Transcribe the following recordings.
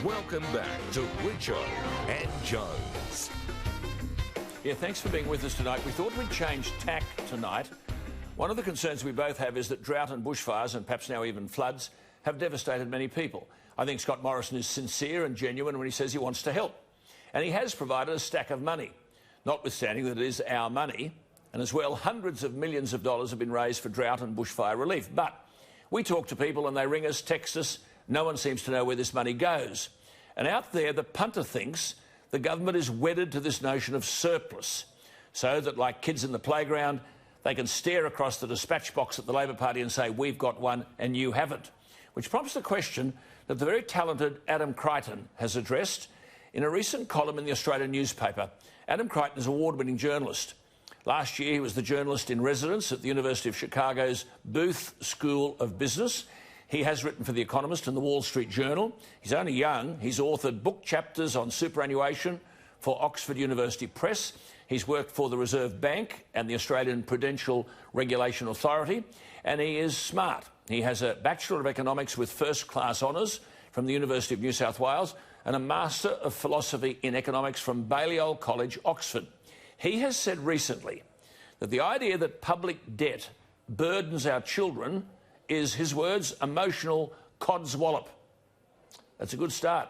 Welcome back to Richo and Jones. Yeah, thanks for being with us tonight. We thought we'd change tack tonight. One of the concerns we both have is that drought and bushfires, and perhaps now even floods, have devastated many people. I think Scott Morrison is sincere and genuine when he says he wants to help. And he has provided a stack of money, notwithstanding that it is our money. And as well, hundreds of millions of dollars have been raised for drought and bushfire relief. But we talk to people and they ring us, text us. No one seems to know where this money goes. And out there, the punter thinks the government is wedded to this notion of surplus, so that, like kids in the playground, they can stare across the dispatch box at the Labor Party and say, we've got one and you haven't. Which prompts the question that the very talented Adam Creighton has addressed in a recent column in the Australian newspaper. Adam Creighton is an award-winning journalist. Last year, he was the journalist in residence at the University of Chicago's Booth School of Business. He has written for The Economist and The Wall Street Journal. He's only young. He's authored book chapters on superannuation for Oxford University Press. He's worked for the Reserve Bank and the Australian Prudential Regulation Authority. And he is smart. He has a Bachelor of Economics with first-class honours from the University of New South Wales and a Master of Philosophy in Economics from Balliol College, Oxford. He has said recently that the idea that public debt burdens our children is, his words, emotional codswallop. That's a good start.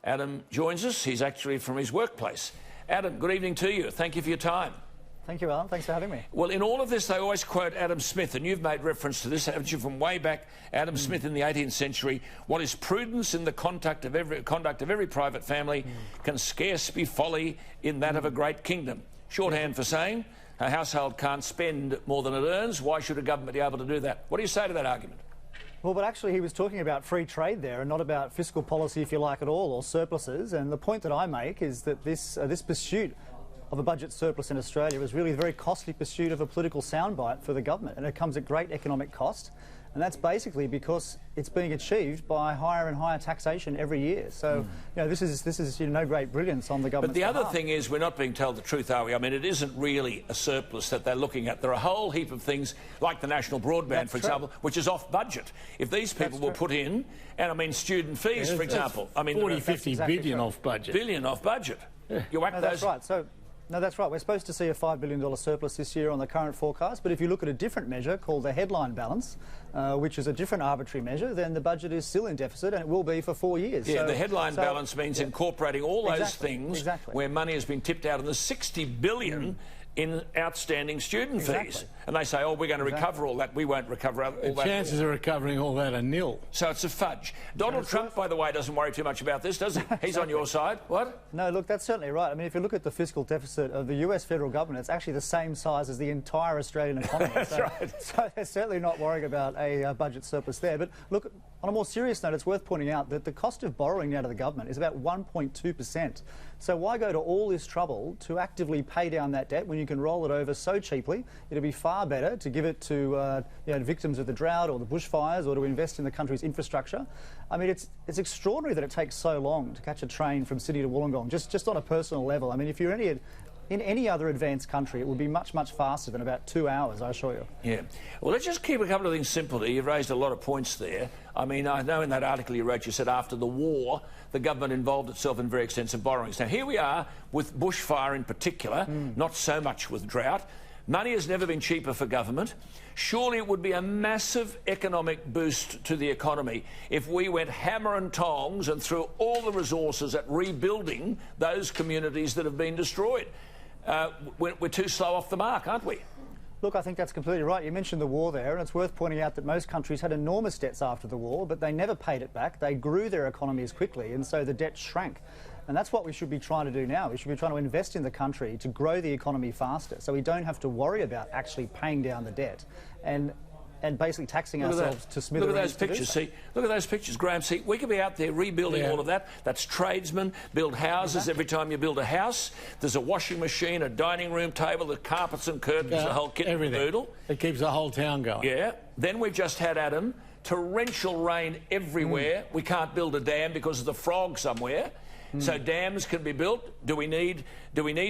Adam joins us. He's actually from his workplace. Adam, good evening to you. Thank you for your time. Thank you, Alan. Thanks for having me. Well, in all of this, they always quote Adam Smith, and you've made reference to this, haven't you, from way back, Adam Smith in the 18th century. What is prudence in the conduct of every private family can scarce be folly in that of a great kingdom. Shorthand for saying a household can't spend more than it earns. Why should a government be able to do that? What do you say to that argument? Well, but actually he was talking about free trade there and not about fiscal policy, if you like, at all, or surpluses. And the point that I make is that this pursuit of a budget surplus in Australia is really a very costly pursuit of a political soundbite for the government, and it comes at great economic cost. And that's basically because it's being achieved by higher and higher taxation every year. So, you know, this is no great brilliance on the government's But the behalf. other thing is, we're not being told the truth, are we? I mean, it isn't really a surplus that they're looking at. There are a whole heap of things, like the national broadband, for example, which is off budget. If these people were put in, and I mean, student fees, for example, I mean, 50 billion off budget. Billion off budget. Yeah. You whack No, those. that's right. So, no, that's right. We're supposed to see a $5 billion surplus this year on the current forecast, but if you look at a different measure called the headline balance, which is a different arbitrary measure, then the budget is still in deficit, and it will be for 4 years. Yeah, so, the headline balance means incorporating all those things where money has been tipped out, and there's $60 billion in outstanding student fees. And they say, oh, we're going to recover all that. We won't recover all that. The chances of recovering all that are nil. So it's a fudge. Donald Trump, by the way, doesn't worry too much about this, does he? He's on your side. What? No, look, that's certainly right. I mean, if you look at the fiscal deficit of the US federal government, it's actually the same size as the entire Australian economy. That's right. So they're certainly not worrying about a budget surplus there. But look, on a more serious note, it's worth pointing out that the cost of borrowing now to the government is about 1.2%. So why go to all this trouble to actively pay down that debt when you can roll it over so cheaply? It'd be far better to give it to victims of the drought or the bushfires, or to invest in the country's infrastructure. I mean, it's extraordinary that it takes so long to catch a train from Sydney to Wollongong, just on a personal level. I mean, if you're in any other advanced country, it would be much, much faster than about 2 hours, I assure you. Yeah. Well, let's just keep a couple of things simple. You've raised a lot of points there. I mean, I know in that article you wrote, you said after the war, the government involved itself in very extensive borrowings. Now, here we are with bushfire in particular, not so much with drought. Money has never been cheaper for government. Surely it would be a massive economic boost to the economy if we went hammer and tongs and threw all the resources at rebuilding those communities that have been destroyed. We're too slow off the mark, aren't we? Look, I think that's completely right. You mentioned the war there, and it's worth pointing out that most countries had enormous debts after the war, but they never paid it back. They grew their economies quickly, and so the debt shrank. And that's what we should be trying to do now. We should be trying to invest in the country to grow the economy faster, so we don't have to worry about actually paying down the debt and basically taxing ourselves to smithereens. Look at those pictures. See, look at those pictures, Graham. See, we could be out there rebuilding all of that. That's tradesmen, build houses. Every time you build a house, there's a washing machine, a dining room table, the carpets and curtains, the whole kit and caboodle. It keeps the whole town going. Yeah. Then we've just had, Adam, torrential rain everywhere. We can't build a dam because of the frog somewhere. So dams can be built. Do we need,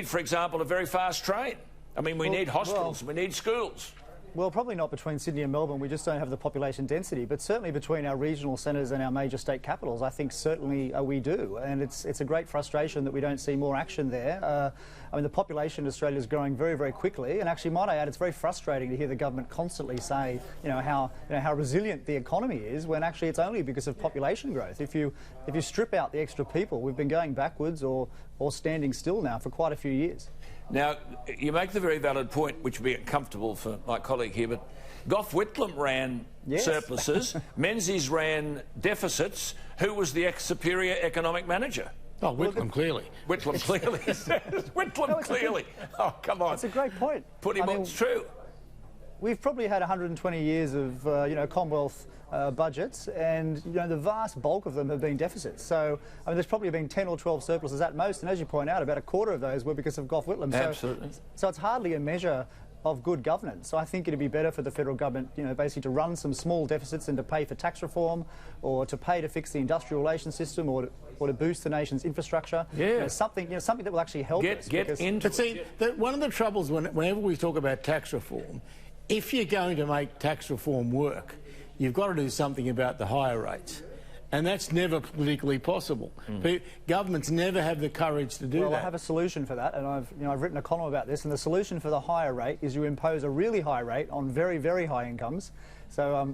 for example, a very fast train? I mean, we need hospitals, we need schools. Well, probably not between Sydney and Melbourne. We just don't have the population density. But certainly between our regional centres and our major state capitals, I think certainly we do. And it's a great frustration that we don't see more action there. I mean, the population in Australia is growing very, very quickly. And actually, might I add, it's very frustrating to hear the government constantly say, how resilient the economy is, when actually it's only because of population growth. If you strip out the extra people, we've been going backwards or standing still now for quite a few years. Now, you make the very valid point, which would be uncomfortable for my colleague here, but Gough Whitlam ran surpluses, Menzies ran deficits. Who was the ex-superior economic manager? Oh, Whitlam, clearly. Whitlam, clearly. Whitlam, clearly. Oh, come on. That's a great point. Put him on. It's true. We've probably had 120 years of, Commonwealth budgets, and the vast bulk of them have been deficits. So, I mean, there's probably been 10 or 12 surpluses at most, and as you point out, about a quarter of those were because of Gough Whitlam. Absolutely. So it's hardly a measure of good governance. So I think it'd be better for the federal government, basically to run some small deficits and to pay for tax reform, or to pay to fix the industrial relations system, or to boost the nation's infrastructure. Yeah. Something that will actually help us. But see, one of the troubles whenever we talk about tax reform, if you're going to make tax reform work, you've got to do something about the higher rates. And that's never politically possible. Governments never have the courage to do that. Well, I have a solution for that, and I've written a column about this. And the solution for the higher rate is you impose a really high rate on very, very high incomes. So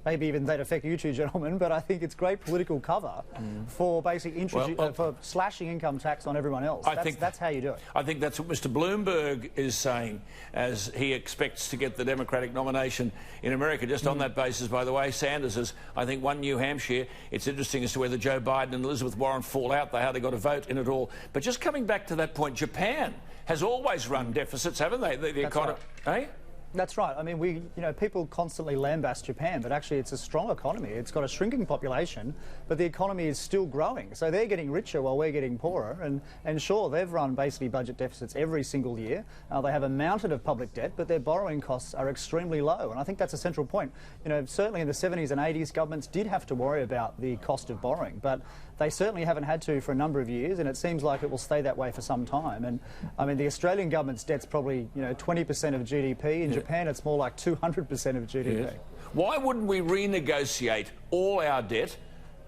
maybe even they'd affect you two gentlemen, but I think it's great political cover for basically for slashing income tax on everyone else. That's how you do it. I think that's what Mr. Bloomberg is saying, as he expects to get the Democratic nomination in America. Just on that basis, by the way, Sanders has, I think, won New Hampshire. It's interesting as to whether Joe Biden and Elizabeth Warren fall out, how they got a vote in it all. But just coming back to that point, Japan has always run deficits, haven't they? The economy, right. That's right. I mean, people constantly lambast Japan, but actually it's a strong economy. It's got a shrinking population, but the economy is still growing. So they're getting richer while we're getting poorer. And sure, they've run basically budget deficits every single year. They have a mountain of public debt, but their borrowing costs are extremely low. And I think that's a central point. Certainly in the 70s and 80s, governments did have to worry about the cost of borrowing, but they certainly haven't had to for a number of years, and it seems like it will stay that way for some time. And I mean, the Australian government's debt's probably 20% of GDP. In Japan, it's more like 200% of GDP. Yes. Why wouldn't we renegotiate all our debt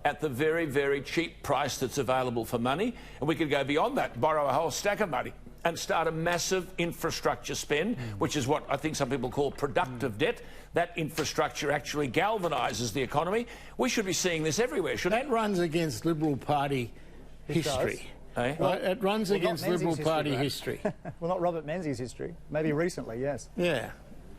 at the very, very cheap price that's available for money? And we could go beyond that, borrow a whole stack of money and start a massive infrastructure spend, which is what I think some people call productive debt. That infrastructure actually galvanises the economy. We should be seeing this everywhere, shouldn't it? That runs against Liberal Party history. Eh? Right? It runs against Liberal Party history. Well, not Robert Menzies' history. Maybe recently, yes. Yeah.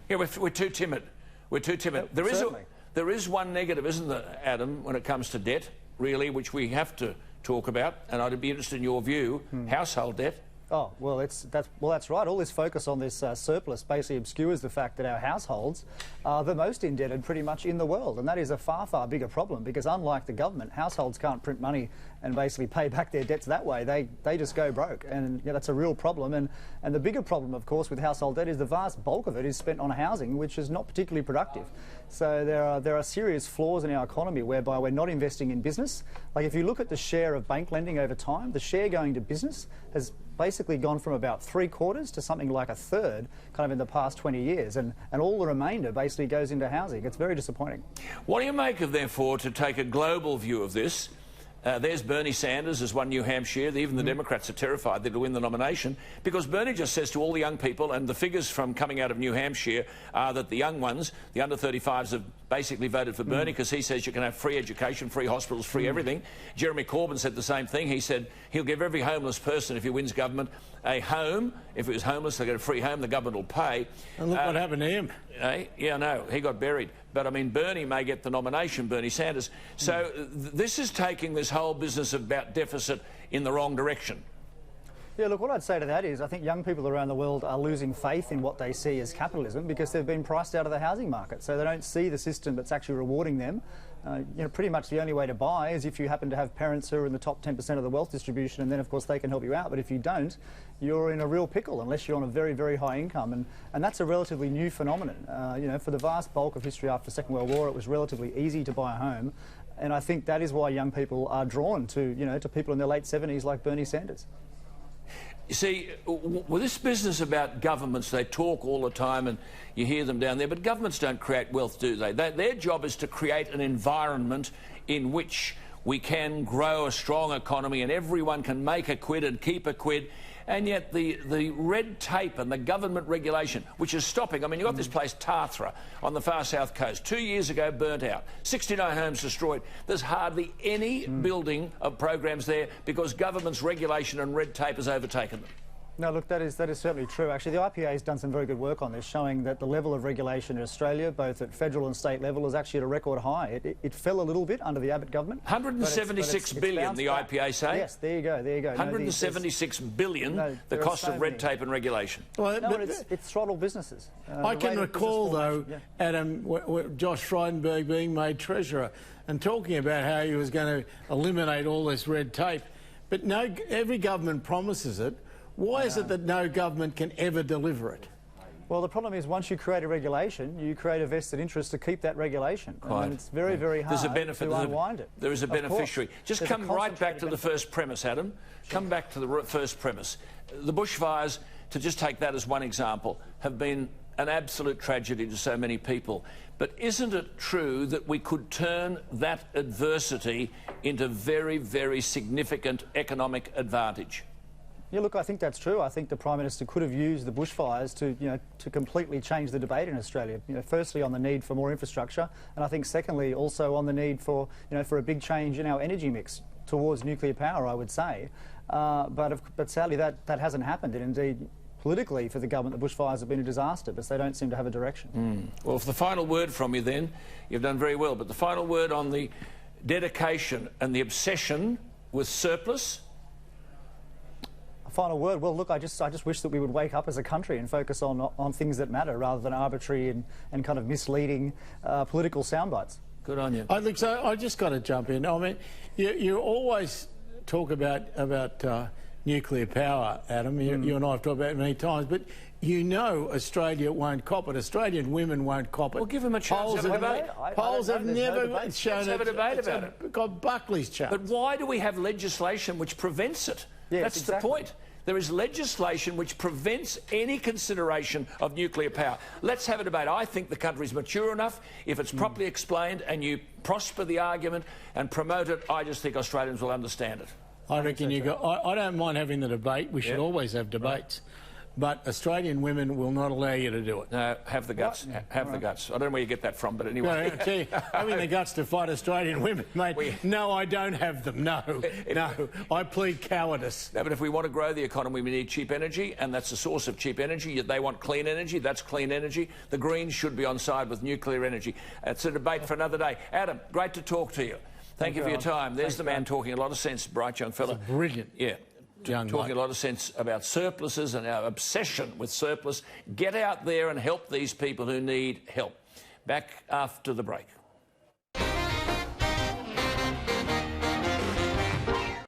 Yeah, we're too timid. We're too timid. There is one negative, isn't there, Adam, when it comes to debt, really, which we have to talk about, and I'd be interested in your view, household debt. Oh, well, that's right. All this focus on this surplus basically obscures the fact that our households are the most indebted pretty much in the world, and that is a far, far bigger problem, because unlike the government, households can't print money and basically pay back their debts that way. They just go broke, and that's a real problem. And the bigger problem, of course, with household debt is the vast bulk of it is spent on housing, which is not particularly productive. So there are serious flaws in our economy whereby we're not investing in business. Like, if you look at the share of bank lending over time, the share going to business has basically gone from about 3/4 to something like a third kind of in the past 20 years, and all the remainder basically goes into housing. It's very disappointing. What do you make of, therefore, to take a global view of this? There's Bernie Sanders has won New Hampshire. Even the Democrats are terrified that he'll win the nomination, because Bernie just says to all the young people, and the figures from coming out of New Hampshire are that the young ones, the under 35s, have basically voted for Bernie, because he says you can have free education, free hospitals, free everything. Jeremy Corbyn said the same thing. He said he'll give every homeless person, if he wins government, a home. If he was homeless, they'll get a free home. The government will pay. And look what happened to him. Yeah, no, he got buried. But, I mean, Bernie may get the nomination, Bernie Sanders. So this is taking this whole business about deficit in the wrong direction. Yeah, look, what I'd say to that is I think young people around the world are losing faith in what they see as capitalism, because they've been priced out of the housing market. So they don't see the system that's actually rewarding them. Pretty much the only way to buy is if you happen to have parents who are in the top 10% of the wealth distribution, and then, of course, they can help you out. But if you don't, you're in a real pickle unless you're on a very, very high income. And that's a relatively new phenomenon. For the vast bulk of history after the Second World War, it was relatively easy to buy a home. And I think that is why young people are drawn to, to people in their late 70s like Bernie Sanders. You see, with this business about governments, they talk all the time and you hear them down there, but governments don't create wealth, do they? Their job is to create an environment in which we can grow a strong economy and everyone can make a quid and keep a quid. And yet the red tape and the government regulation, which is stopping. I mean, you've got this place, Tathra, on the far south coast, 2 years ago burnt out, 69 homes destroyed. There's hardly any building of programs there because government's regulation and red tape has overtaken them. No, look, that is certainly true. Actually, the IPA has done some very good work on this, showing that the level of regulation in Australia, both at federal and state level, is actually at a record high. It fell a little bit under the Abbott government. 176 billion, the IPA say? Yes, there you go, there you go. 176 billion, the cost of red tape and regulation. Well, no, it's throttled businesses. I can recall, though, Adam, Josh Frydenberg being made Treasurer and talking about how he was going to eliminate all this red tape. But no, every government promises it. Why is it that no government can ever deliver it? Well, the problem is once you create a regulation, you create a vested interest to keep that regulation. And it's very, very hard to unwind it. There is a beneficiary. Just come right back to the first premise, Adam. Come back to the first premise. The bushfires, to just take that as one example, have been an absolute tragedy to so many people. But isn't it true that we could turn that adversity into very, very significant economic advantage? Yeah, look, I think that's true. I think the Prime Minister could have used the bushfires to completely change the debate in Australia. Firstly on the need for more infrastructure, and I think secondly also on the need for for a big change in our energy mix towards nuclear power, I would say. But sadly that hasn't happened, and indeed politically for the government the bushfires have been a disaster, but they don't seem to have a direction. Well, for the final word from you then, you've done very well, but the final word on the dedication and the obsession with surplus. Final word. Well, look, I just wish that we would wake up as a country and focus on things that matter rather than arbitrary and kind of misleading political soundbites. Good on you. I think so. I just got to jump in. I mean, you always talk about nuclear power, Adam. You and I have talked about it many times, but you know Australia won't cop it. Australian women won't cop it. Well, give them a chance to have a debate. Polls have never shown it. Let's have a debate about it. Got Buckley's chance. But why do we have legislation which prevents it? Yes, that's exactly the point. There is legislation which prevents any consideration of nuclear power. Let's have a debate. I think the country's mature enough. If it's properly explained and you prosper the argument and promote it, I just think Australians will understand it. I reckon I don't mind having the debate. We should always have debates. Right. But Australian women will not allow you to do it. No, have the guts. Have the guts. I don't know where you get that from, but anyway. No, gee, having the guts to fight Australian women, mate. No, I don't have them. No, no. I plead cowardice. No, but if we want to grow the economy, we need cheap energy, and that's a source of cheap energy. They want clean energy. That's clean energy. The Greens should be on side with nuclear energy. It's a debate for another day. Adam, great to talk to you. Thank you for your time. There's the man talking a lot of sense, bright young fella. Brilliant. Yeah. Talking a lot of sense about surpluses and our obsession with surplus. Get out there and help these people who need help. Back after the break.